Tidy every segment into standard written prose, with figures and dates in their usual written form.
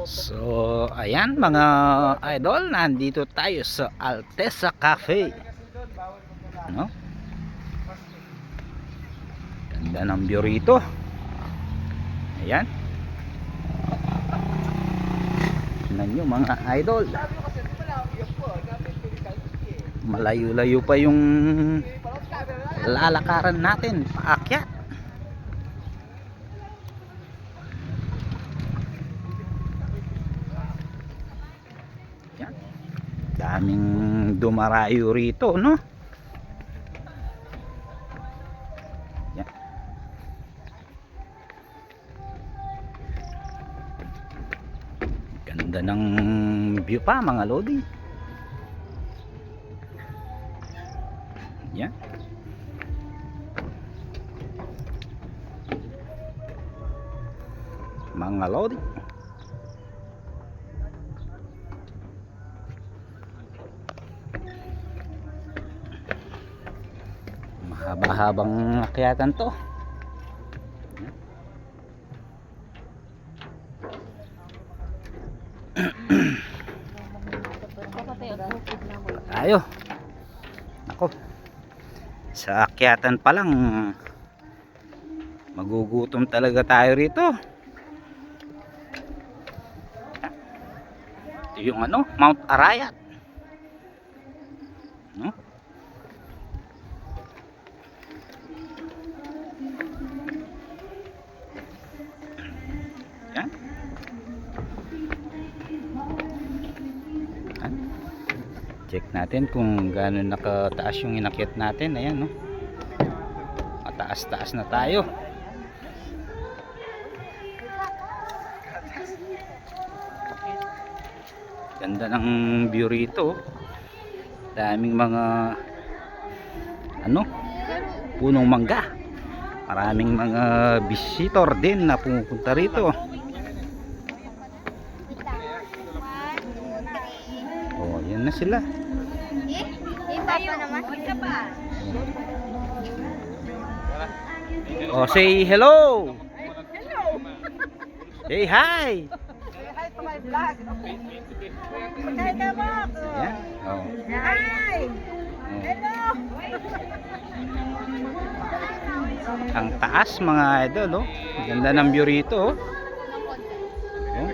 So, ayan mga idol, nandito tayo sa Alteza Cafe. No? Ganda ng view rito. Ayan. Tingnan nyo mga idol. Malayo-layo pa yung lalakaran natin paakyat. Yan. Daming dumarayo rito, no? Yan. Ganda ng view pa mga lodi. Yan. Mga lodi. Mahaba-habang akyatan to. Tayo. Ako. Sa akyatan pa lang magugutom talaga tayo rito. Ito yung ano, Mount Arayat. No? Yan. Yan. Check natin kung gaano nakataas yung inakyat natin. Ayan, no? Mataas-taas na tayo. Ganda ng view rito. Daming mga ano, punong mangga. Maraming mga visitor din na pumupunta rito. Oh, yan na sila. Oh, say hello. Say hi. Hi to my vlog. Hi, Kabak. Yan. Oh. Hi. Hello. Ang taas mga idol, oh. Ganda ng view rito, oh. Oh.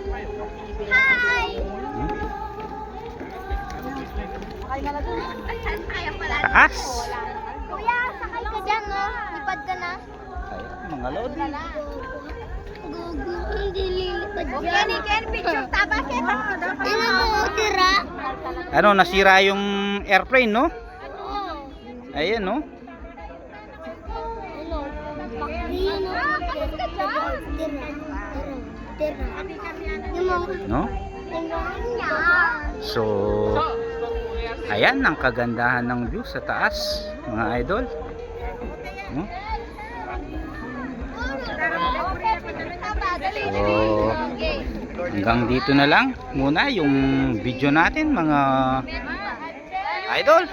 Hi! Taas. Kuya, sakay ka dyan, no? Lipad ka na. Ayan, mga lodi. Gugu, hindi lilipad dyan. Ken, picture taba kita. Ano mo, tira? Ano, nasira yung airplane, no? Oo. Ayan, no? Ano? Pakbiyan o. Tira. No? So, ayan ang kagandahan ng view sa taas, mga idol. No? So, hanggang dito na lang muna yung video natin, mga idol.